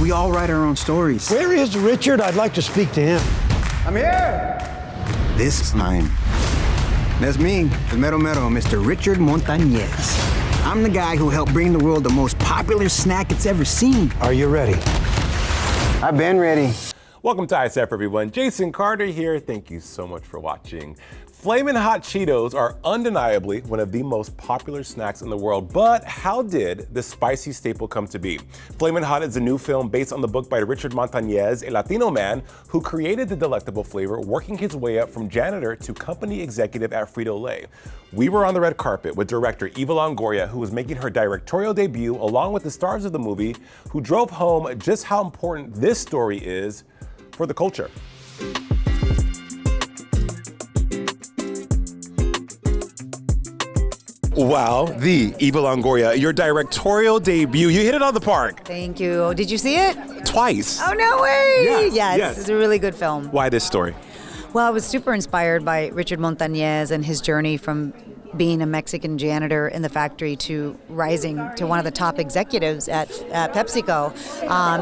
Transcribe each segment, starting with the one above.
We all write our own stories. Where is Richard? I'd like to speak to him. I'm here. This time. That's me, the mero, Mr. Richard Montanez. I'm the guy who helped bring the world the most popular snack it's ever seen. Are you ready? I've been ready. Welcome to ISF, everyone. Jason Carter here. Thank you so much for watching. Flamin Hot Cheetos are undeniably one of the most popular snacks in the world, but how did the spicy staple come to be? Flamin Hot is a new film based on the book by Richard Montanez, a Latino man who created the delectable flavor, working his way up from janitor to company executive at Frito Lay. We were on the red carpet with director Eva Longoria, who was making her directorial debut along with the stars of the movie, who drove home just how important this story is for the culture. Wow, the Eva Longoria, your directorial debut. You hit it on the park. Thank you. Did you see it? Twice. Oh, no way! Yes. It's a really good film. Why this story? Well, I was super inspired by Richard Montanez and his journey from being a Mexican janitor in the factory to rising to one of the top executives at PepsiCo.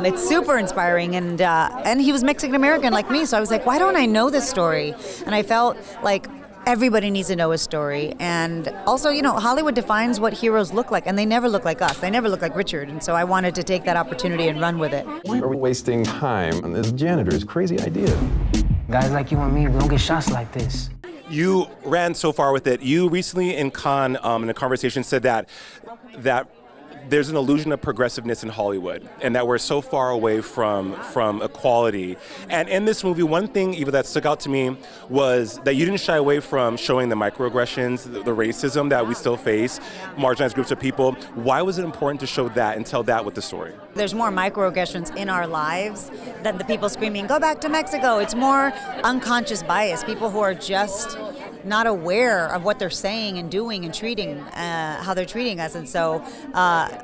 It's super inspiring, and he was Mexican American like me, so I was like, why don't I know this story? And I felt like everybody needs to know his story. And also, you know, Hollywood defines what heroes look like, and they never look like us. They never look like Richard. And so I wanted to take that opportunity and run with it. Why are we wasting time on this janitor's crazy idea? Guys like you and me, we don't get shots like this. You ran so far with it. You recently in Cannes, in a conversation, said that there's an illusion of progressiveness in Hollywood, and that we're so far away from equality. And in this movie, one thing, Eva, that stuck out to me was that you didn't shy away from showing the microaggressions, the racism that we still face, marginalized groups of people. Why was it important to show that and tell that with the story? There's more microaggressions in our lives than the people screaming, "Go back to Mexico." It's more unconscious bias, people who are just not aware of what they're saying and doing and treating, how they're treating us. And so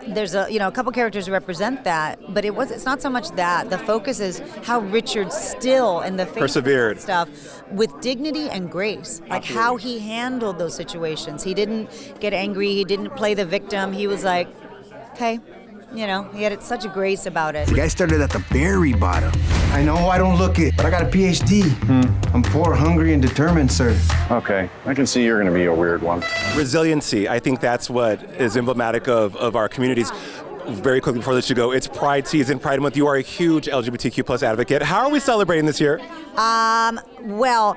there's a couple characters who represent that, but it's not so much that. The focus is how Richard still in the face persevered of stuff with dignity and grace, like how he handled those situations. He didn't get angry. He didn't play the victim. He was like, okay. You know, he had such a grace about it. The guy started at the very bottom. I know I don't look it, but I got a PhD. I'm poor, hungry, and determined, sir. Okay, I can see you're gonna be a weird one. Resiliency, I think that's what is emblematic of our communities. Very quickly before I let you go, it's Pride season, Pride Month. You are a huge LGBTQ plus advocate. How are we celebrating this year? Well,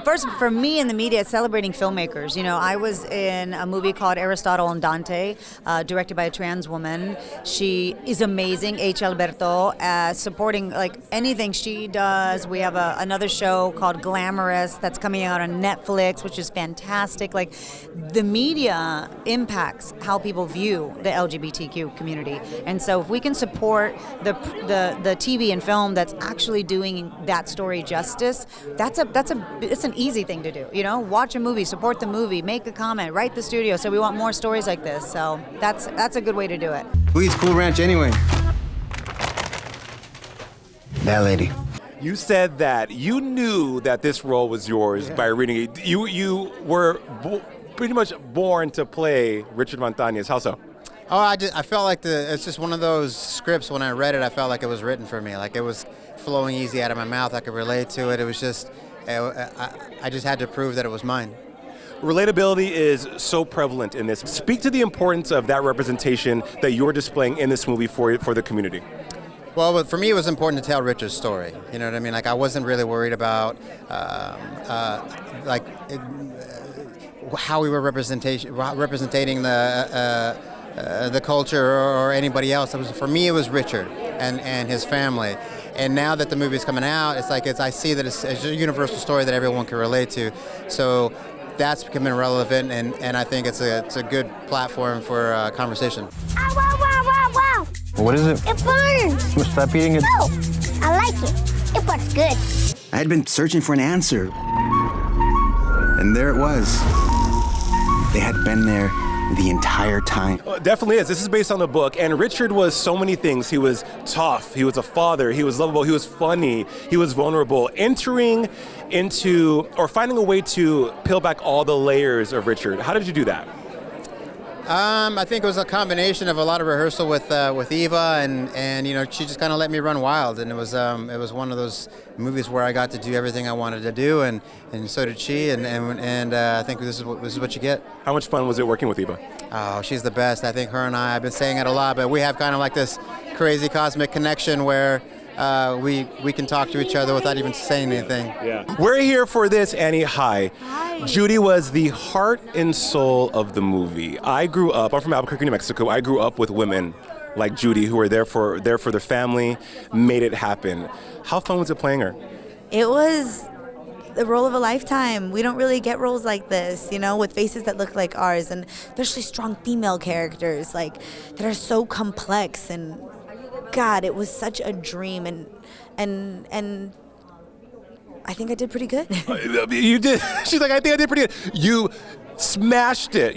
first, for me in the media, it's celebrating filmmakers. You know, I was in a movie called Aristotle and Dante, directed by a trans woman. She is amazing, H. Alberto, supporting like anything she does. We have another show called Glamorous that's coming out on Netflix, which is fantastic. Like, the media impacts how people view the LGBTQ community. And so if we can support the TV and film that's actually doing that story justice, it's an easy thing to do. You know, watch a movie, support the movie, make a comment, write the studio. So we want more stories like this. So that's a good way to do it. Who eats Cool Ranch anyway? That lady. You said that you knew that this role was yours by reading it. You were pretty much born to play Richard Montanez. How so? Oh, I felt like it's just one of those scripts. When I read it, I felt like it was written for me. Like it was flowing easy out of my mouth. I could relate to it. It was just, I just had to prove that it was mine. Relatability is so prevalent in this. Speak to the importance of that representation that you're displaying in this movie for the community. Well, for me, it was important to tell Richard's story. You know what I mean? Like, I wasn't really worried about how we were representing the culture or anybody else. For me, it was Richard and his family. And now that the movie's coming out, I see that it's a universal story that everyone can relate to. So that's becoming relevant, and I think it's a good platform for conversation. Ow, wow, wow, wow, wow. What is it? It burns. Stop eating it. No, I like it. It burns good. I had been searching for an answer. And there it was. They had been there the entire time. Definitely is. This is based on the book, and Richard was so many things. He was tough, he was a father, he was lovable, he was funny, he was vulnerable. Entering into, or finding a way to peel back all the layers of Richard, how did you do that? I think it was a combination of a lot of rehearsal with Eva, and you know, she just kind of let me run wild, and it was one of those movies where I got to do everything I wanted to do, and so did she, and I think this is what you get. How much fun was it working with Eva? Oh, she's the best. I think her and I've been saying it a lot, but we have kind of like this crazy cosmic connection where we can talk to each other without even saying anything. Yeah. We're here for this, Annie. Hi. Judy was the heart and soul of the movie. I'm from Albuquerque, New Mexico. I grew up with women like Judy who were there for their family, made it happen. How fun was it playing her? It was the role of a lifetime. We don't really get roles like this, you know, with faces that look like ours, and especially strong female characters like that are so complex. And God, it was such a dream, and I think I did pretty good. You did. She's like, I think I did pretty good. You smashed it.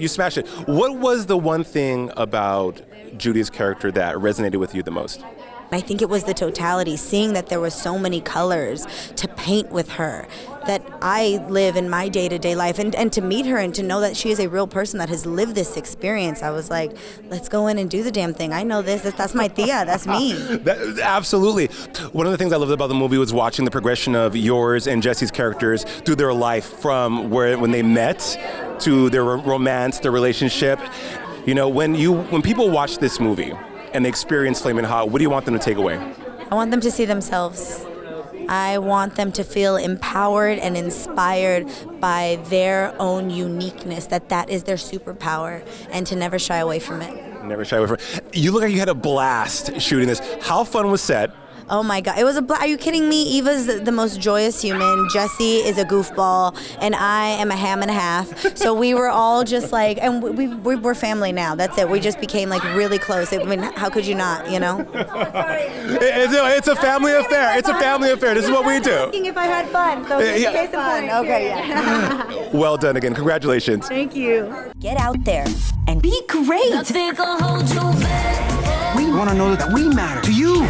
What was the one thing about Judy's character that resonated with you the most? I think it was the totality, seeing that there were so many colors to paint with her that I live in my day-to-day life, and to meet her and to know that she is a real person that has lived this experience. I was like, let's go in and do the damn thing. I know this. That's my tia. That's me. Absolutely. One of the things I loved about the movie was watching the progression of yours and Jesse's characters through their life, from when they met to their romance, their relationship. You know, when people watch this movie and they experience Flamin' Hot, what do you want them to take away? I want them to see themselves. I want them to feel empowered and inspired by their own uniqueness, that is their superpower, and to never shy away from it. Never shy away from it. You look like you had a blast shooting this. How fun was set? Oh my God, it was are you kidding me? Eva's the most joyous human. Jesse is a goofball, and I am a ham and a half. So we were all just like, and we're family now. That's it. We just became like really close. I mean, how could you not, you know? It's a family affair. It's a family affair. This is what we do. Asking if I had fun. So Yeah. case in point. Okay, yeah. Well done again. Congratulations. Thank you. Get out there and be great. We want to know that we matter to you.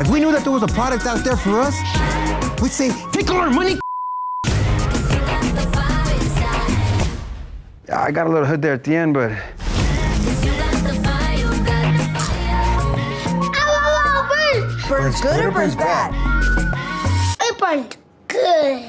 If we knew that there was a product out there for us, we'd say, take all our money. I got a little hood there at the end, but Burns Burns good or burns bad? It burned good.